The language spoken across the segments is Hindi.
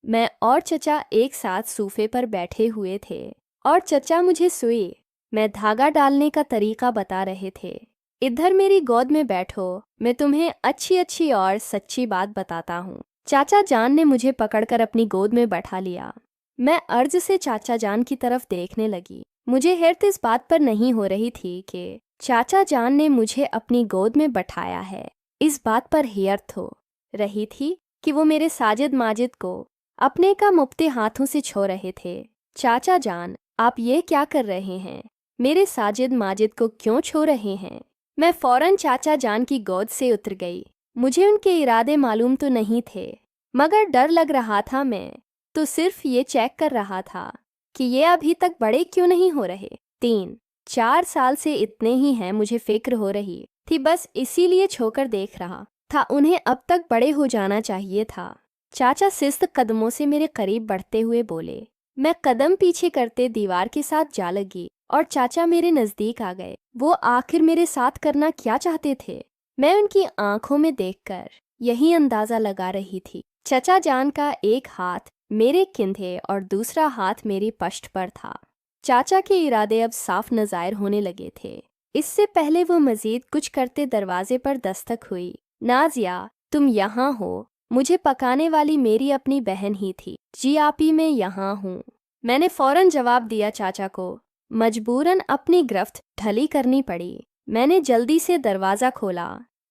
मैं और चचा एक साथ सोफे पर बैठे हुए थे और चचा मुझे सुई में धागा डालने का तरीका बता रहे थे। इधर मेरी गोद में बैठो, मैं तुम्हें अच्छी अच्छी और सच्ची बात बताता हूँ। चाचा जान ने मुझे पकड़कर अपनी गोद में बैठा लिया। मैं अर्ज से चाचा जान की तरफ देखने लगी। मुझे हैरत इस बात पर नहीं हो रही थी कि चाचा जान ने मुझे अपनी गोद में बैठाया है। इस बात पर हैरत हो रही थी कि वो मेरे साजिद माजिद को अपने का मुफ्ते हाथों से छू रहे थे। चाचा जान, आप ये क्या कर रहे हैं? मेरे साजिद माजिद को क्यों छू रहे हैं? मैं फौरन चाचा जान की गोद से उतर गई। मुझे उनके इरादे मालूम तो नहीं थे, मगर डर लग रहा था। मैं तो सिर्फ ये चेक कर रहा था कि ये अभी तक बड़े क्यों नहीं हो रहे। 3-4 साल से इतने ही हैं, मुझे फिक्र हो रही थी, बस इसीलिए छोकर देख रहा था। उन्हें अब तक बड़े हो जाना चाहिए था। चाचा शिस्त कदमों से मेरे करीब बढ़ते हुए बोले। मैं कदम पीछे करते दीवार के साथ जा लगी और चाचा मेरे नज़दीक आ गए। वो आखिर मेरे साथ करना क्या चाहते थे, मैं उनकी आंखों में देखकर यही अंदाज़ा लगा रही थी। चचा जान का एक हाथ मेरे कंधे और दूसरा हाथ मेरी पष्ठ पर था। चाचा के इरादे अब साफ नज़ाहिर होने लगे थे। इससे पहले वो मज़ीद कुछ करते दरवाजे पर दस्तक हुई। नाजिया, तुम यहाँ हो? मुझे पकाने वाली मेरी अपनी बहन ही थी। जी आपी, मैं यहाँ हूँ, मैंने फौरन जवाब दिया चाचा को। मजबूरन अपनी गिरफ्त ढली करनी पड़ी। मैंने जल्दी से दरवाज़ा खोला।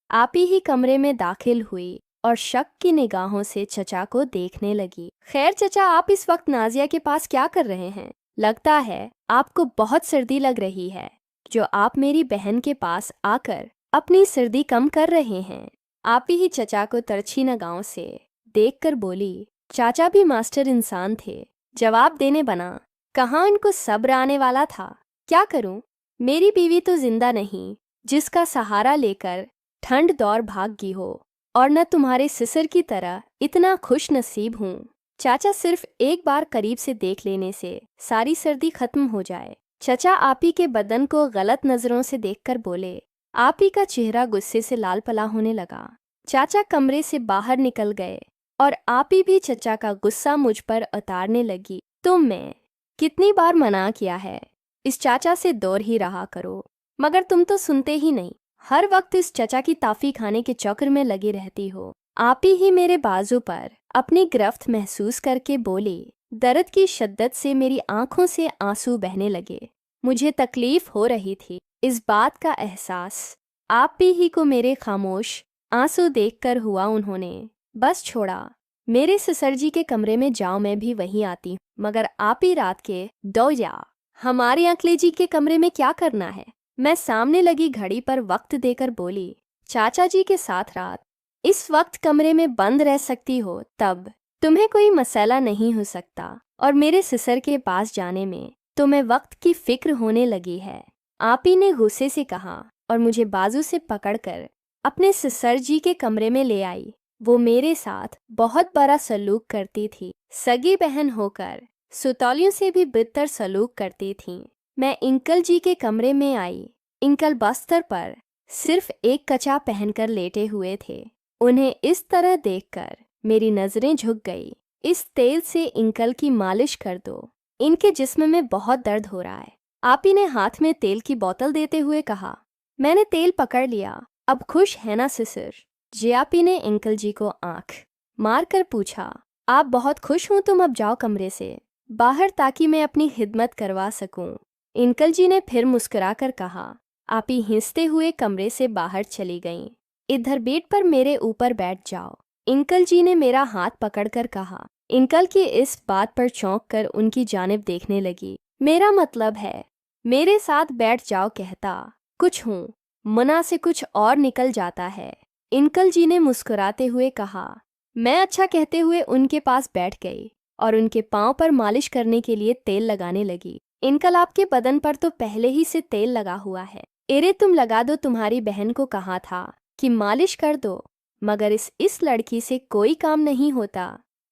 आपी ही कमरे में दाखिल हुई और शक की निगाहों से चचा को देखने लगी। खैर चचा, आप इस वक्त नाजिया के पास क्या कर रहे हैं? लगता है आपको बहुत सर्दी लग रही है, जो आप मेरी बहन के पास आकर अपनी सर्दी कम कर रहे हैं। आप ही चचा को तिरछी निगाहों से देखकर बोली। चाचा भी मास्टर इंसान थे, जवाब देने बना। कहाँ उनको सब्र आने वाला था। क्या करूं, मेरी बीवी तो जिंदा नहीं, जिसका सहारा लेकर ठंड दौर भाग गई हो, और न तुम्हारे सिसर की तरह इतना खुश नसीब हूँ। चाचा, सिर्फ एक बार करीब से देख लेने से सारी सर्दी खत्म हो जाए। चचा आपी के बदन को गलत नजरों से देखकर बोले। आपी का चेहरा गुस्से से लाल पला होने लगा। चाचा कमरे से बाहर निकल गए और आपी भी चचा का गुस्सा मुझ पर उतारने लगी। मैं कितनी बार मना किया है, इस चाचा से दूर ही रहा करो, मगर तुम तो सुनते ही नहीं। हर वक्त इस चचा की ताफी खाने के चक्कर में लगी रहती हो। आपी ही मेरे बाजू पर अपनी गिरफ्त महसूस करके बोली। दर्द की शिद्दत से मेरी आंखों से आंसू बहने लगे। मुझे तकलीफ हो रही थी। इस बात का एहसास आपी ही को मेरे खामोश आंसू देखकर हुआ। उन्होंने बस छोड़ा। मेरे ससुर जी के कमरे में जाओ, मैं भी वहीं आती हूँ, मगर आप ही रात के 2 या हमारे अकले जी के कमरे में क्या करना है? मैं सामने लगी घड़ी पर वक्त देकर बोली। चाचा जी के साथ रात इस वक्त कमरे में बंद रह सकती हो, तब तुम्हें कोई मसला नहीं हो सकता, और मेरे ससुर के पास जाने में तुम्हें वक्त की फिक्र होने लगी है। आपी ने गुस्से से कहा और मुझे बाजू से पकड़कर अपने ससुर जी के कमरे में ले आई। वो मेरे साथ बहुत बड़ा सलूक करती थी, सगी बहन होकर सुतौलियों से भी बेहतर सलूक करती थी। मैं अंकल जी के कमरे में आई। अंकल बस्तर पर सिर्फ एक कचा पहनकर लेटे हुए थे। उन्हें इस तरह देखकर मेरी नजरें झुक गई। इस तेल से अंकल की मालिश कर दो, इनके जिस्म में बहुत दर्द हो रहा है। आपी ने हाथ में तेल की बोतल देते हुए कहा। मैंने तेल पकड़ लिया। अब खुश है ना ससुर? जियापी ने अंकल जी को आंख मारकर पूछा। आप बहुत खुश हूं, तुम अब जाओ कमरे से बाहर, ताकि मैं अपनी खिदमत करवा सकूं। अंकल जी ने फिर मुस्कुराकर कहा। आपी हंसते हुए कमरे से बाहर चली गईं। इधर बेड पर मेरे ऊपर बैठ जाओ, अंकल जी ने मेरा हाथ पकड़कर कहा। अंकल की इस बात पर चौंक कर उनकी जानिब देखने लगी। मेरा मतलब है मेरे साथ बैठ जाओ कहता कुछ हूँ, मुना से कुछ और निकल जाता है। अंकल जी ने मुस्कुराते हुए कहा। मैं अच्छा कहते हुए उनके पास बैठ गई और उनके पांव पर मालिश करने के लिए तेल लगाने लगी। अंकल, आपके बदन पर तो पहले ही से तेल लगा हुआ है। अरे तुम लगा दो, तुम्हारी बहन को कहा था कि मालिश कर दो, मगर इस लड़की से कोई काम नहीं होता।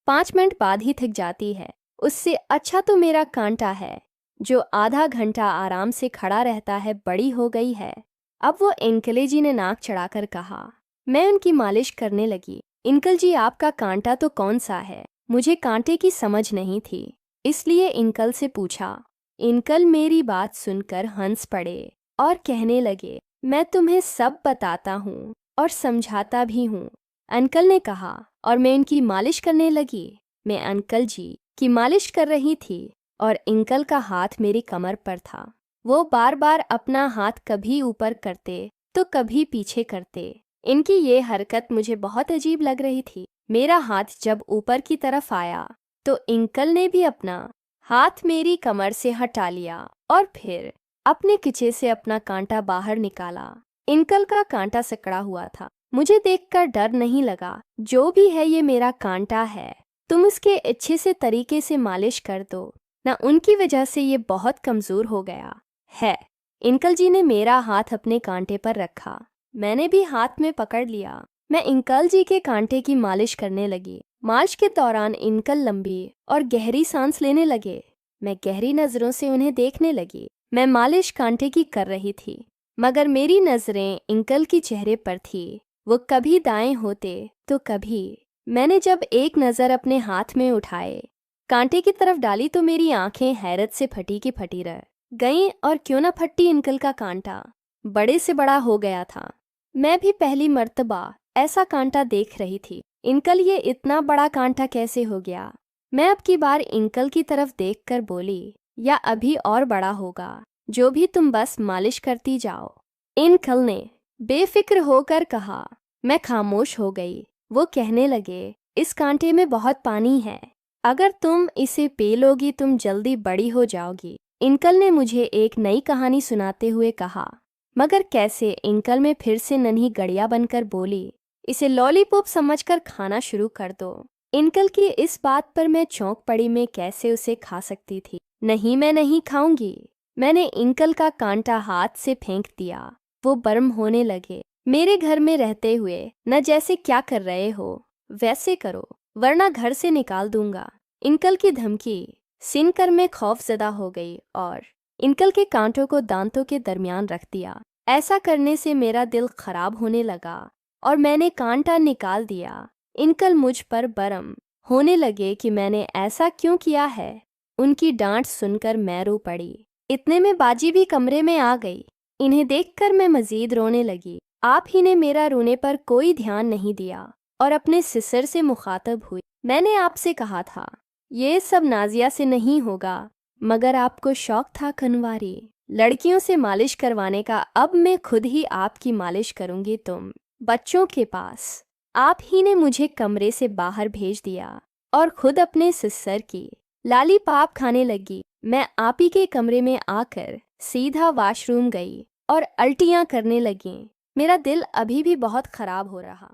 5 मिनट बाद ही थक जाती है। उससे अच्छा तो मेरा कांटा है, जो आधा घंटा आराम से खड़ा रहता है, बड़ी हो गई है। अब वो अंकल जी ने नाक चढ़ाकर कहा। मैं उनकी मालिश करने लगी। अंकल जी, आपका कांटा तो कौन सा है? मुझे कांटे की समझ नहीं थी, इसलिए अंकल से पूछा। अंकल मेरी बात सुनकर हंस पड़े और कहने लगे, मैं तुम्हें सब बताता हूँ और समझाता भी हूँ। अंकल ने कहा और मैं उनकी मालिश करने लगी। मैं अंकल जी की मालिश कर रही थी और अंकल का हाथ मेरी कमर पर था। वो बार बार अपना हाथ कभी ऊपर करते तो कभी पीछे करते। इनकी ये हरकत मुझे बहुत अजीब लग रही थी। मेरा हाथ जब ऊपर की तरफ आया तो अंकल ने भी अपना हाथ मेरी कमर से हटा लिया और फिर अपने किचे से अपना कांटा बाहर निकाला। अंकल का कांटा सकड़ा हुआ था। मुझे देखकर डर नहीं लगा। जो भी है ये मेरा कांटा है, तुम उसके अच्छे से तरीके से मालिश कर दो ना, उनकी वजह से ये बहुत कमजोर हो गया है। अंकल जी ने मेरा हाथ अपने कांटे पर रखा। मैंने भी हाथ में पकड़ लिया। मैं अंकल जी के कांटे की मालिश करने लगी। मालिश के दौरान अंकल लंबी और गहरी सांस लेने लगे। मैं गहरी नजरों से उन्हें देखने लगी। मैं मालिश कांटे की कर रही थी, मगर मेरी नजरें अंकल की चेहरे पर थी। वो कभी दाएं होते तो कभी। मैंने जब एक नजर अपने हाथ में उठाए कांटे की तरफ डाली तो मेरी आंखें हैरत से फटी की फटी रह गईं। और क्यों ना फटी, अंकल का कांटा बड़े से बड़ा हो गया था। मैं भी पहली मर्तबा ऐसा कांटा देख रही थी। अंकल ये इतना बड़ा कांटा कैसे हो गया? मैं अब की बार अंकल की तरफ देखकर बोली, या अभी और बड़ा होगा, जो भी तुम बस मालिश करती जाओ। अंकल ने बेफिक्र होकर कहा। मैं खामोश हो गई। वो कहने लगे, इस कांटे में बहुत पानी है, अगर तुम इसे पी लोगी तुम जल्दी बड़ी हो जाओगी। अंकल ने मुझे एक नई कहानी सुनाते हुए कहा। मगर कैसे? अंकल में फिर से नन्ही गड़िया बनकर बोली, इसे लॉलीपॉप समझकर खाना शुरू कर दो। अंकल की इस बात पर मैं चौंक पड़ी। मैं कैसे उसे खा सकती थी? नहीं, मैं नहीं खाऊंगी। मैंने अंकल का कांटा हाथ से फेंक दिया। वो बर्म होने लगे। मेरे घर में रहते हुए न जैसे क्या कर रहे हो वैसे करो, वरना घर से निकाल दूंगा। अंकल की धमकी सुनकर मैं खौफजदा हो गई और अंकल के कांटों को दांतों के दरमियान रख दिया। ऐसा करने से मेरा दिल खराब होने लगा और मैंने कांटा निकाल दिया। अंकल मुझ पर बरम होने लगे कि मैंने ऐसा क्यों किया है। उनकी डांट सुनकर मैं रो पड़ी। इतने में बाजी भी कमरे में आ गई। इन्हें देखकर मैं मजीद रोने लगी। आप ही ने मेरा रोने पर कोई ध्यान नहीं दिया और अपने सिसर से मुखातब हुई। मैंने आपसे कहा था ये सब नाजिया से नहीं होगा, मगर आपको शौक था कनवारी लड़कियों से मालिश करवाने का। अब मैं खुद ही आपकी मालिश करूंगी। तुम बच्चों के पास। आप ही ने मुझे कमरे से बाहर भेज दिया और खुद अपने सिस्सर की लालीपाप खाने लगी। मैं आप ही के कमरे में आकर सीधा वॉशरूम गई और अल्टियां करने लगी। मेरा दिल अभी भी बहुत खराब हो रहा।